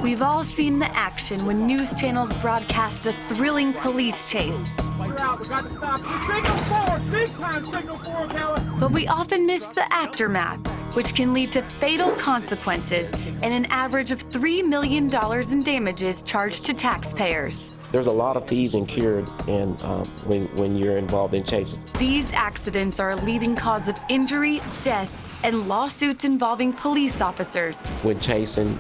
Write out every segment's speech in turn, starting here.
We've all seen the action when news channels broadcast a thrilling police chase. But we often miss the aftermath, which can lead to fatal consequences and an average of $3 million in damages charged to taxpayers. There's a lot of fees incurred when you're involved in chases. These accidents are a leading cause of injury, death, and lawsuits involving police officers. When chasing,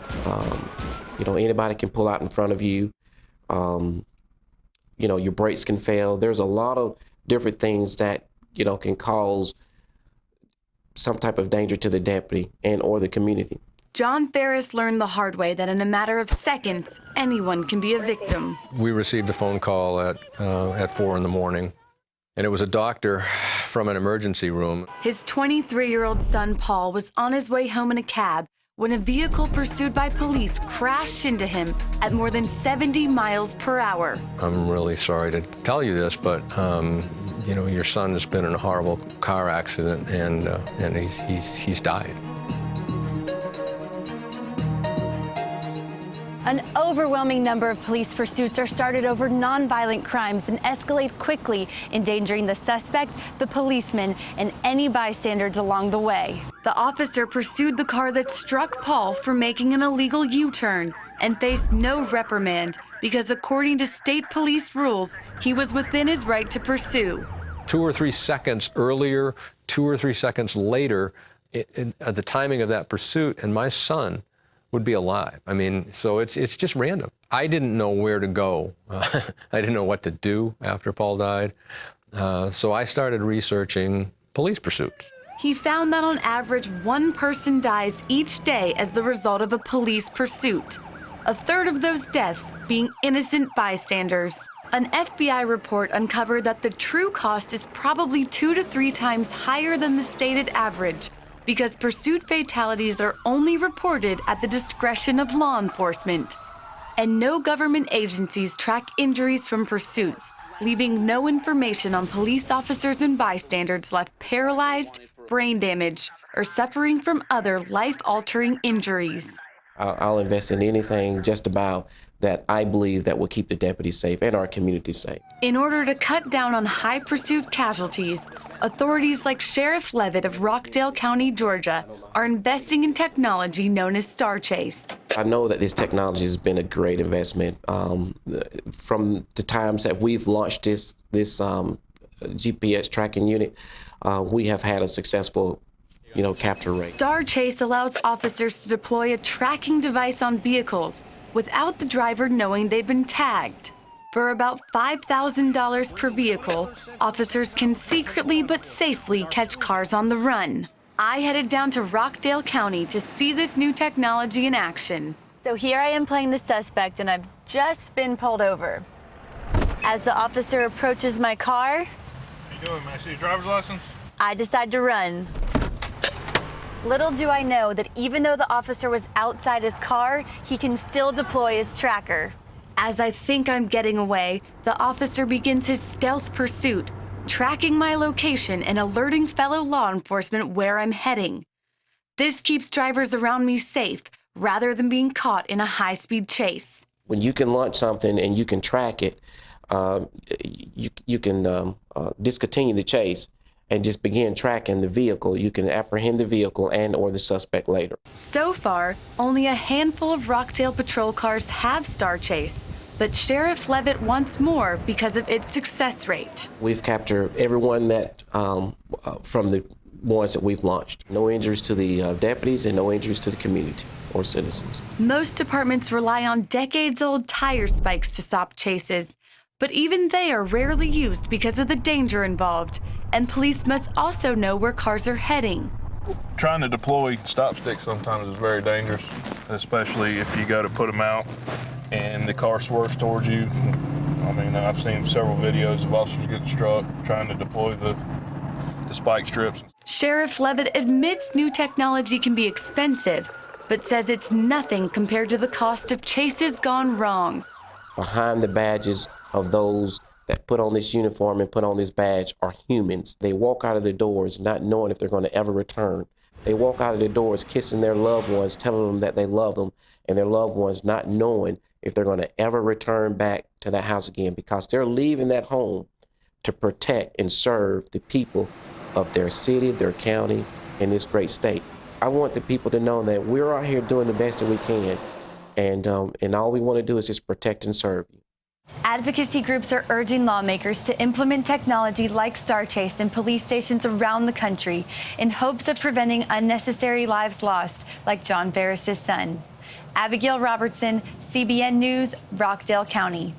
anybody can pull out in front of you. Your brakes can fail. There's a lot of different things that, can cause some type of danger to the deputy and or the community. John Ferris learned the hard way that in a matter of seconds, anyone can be a victim. We received a phone call at 4 in the morning, and it was a doctor from an emergency room. His 23-year-old son, Paul, was on his way home in a cab when a vehicle pursued by police crashed into him at more than 70 miles per hour. I'm really sorry to tell you this, but your son has been in a horrible car accident, and he's died. An overwhelming number of police pursuits are started over nonviolent crimes and escalate quickly, endangering the suspect, the policeman, and any bystanders along the way. The officer pursued the car that struck Paul for making an illegal U-turn and faced no reprimand because, according to state police rules, he was within his right to pursue. 2 or 3 seconds earlier, 2 or 3 seconds later, at the timing of that pursuit, and my son would be alive. I mean, so it's just random. I didn't know where to go. I didn't know what to do after Paul died. So I started researching police pursuits. He found that on average, one person dies each day as the result of a police pursuit. A third of those deaths being innocent bystanders. An FBI report uncovered that the true cost is probably 2 to 3 times higher than the stated average, because pursuit fatalities are only reported at the discretion of law enforcement. And no government agencies track injuries from pursuits, leaving no information on police officers and bystanders left paralyzed, brain damaged, or suffering from other life-altering injuries. I'll invest in anything just about that I believe that will keep the deputies safe and our community safe. In order to cut down on high pursuit casualties, authorities like Sheriff Levitt of Rockdale County, Georgia, are investing in technology known as Star Chase. I know that this technology has been a great investment. From the times that we've launched this GPS tracking unit, we have had a successful capture rate. Star Chase allows officers to deploy a tracking device on vehicles without the driver knowing they've been tagged. For about $5,000 per vehicle, officers can secretly but safely catch cars on the run. I headed down to Rockdale County to see this new technology in action. So here I am playing the suspect, and I've just been pulled over. As the officer approaches my car, How you doing, man? See your driver's license? I decide to run. Little do I know that even though the officer was outside his car, he can still deploy his tracker. As I think I'm getting away, the officer begins his stealth pursuit, tracking my location and alerting fellow law enforcement where I'm heading. This keeps drivers around me safe, rather than being caught in a high-speed chase. When you can launch something and you can track it, you can discontinue the chase and just begin tracking the vehicle. You can apprehend the vehicle and or the suspect later. So far, only a handful of Rockdale patrol cars have Star Chase, but Sheriff Levitt wants more because of its success rate. We've captured everyone that from the ones that we've launched. No injuries to the deputies and no injuries to the community or citizens. Most departments rely on decades-old tire spikes to stop chases, but even they are rarely used because of the danger involved, and police must also know where cars are heading. Trying to deploy stop sticks sometimes is very dangerous, especially if you go to put them out and the car swerves towards you. I mean, I've seen several videos of officers getting struck trying to deploy the spike strips. Sheriff Levitt admits new technology can be expensive, but says it's nothing compared to the cost of chases gone wrong. Behind the badges of those that put on this uniform and put on this badge are humans. They walk out of their doors not knowing if they're going to ever return. They walk out of their doors kissing their loved ones, telling them that they love them, and their loved ones not knowing if they're going to ever return back to that house again, because they're leaving that home to protect and serve the people of their city, their county, and this great state. I want the people to know that we're out here doing the best that we can, and all we want to do is just protect and serve you. Advocacy groups are urging lawmakers to implement technology like Star Chase in police stations around the country in hopes of preventing unnecessary lives lost, like John Varys' son. Abigail Robertson, CBN News, Rockdale County.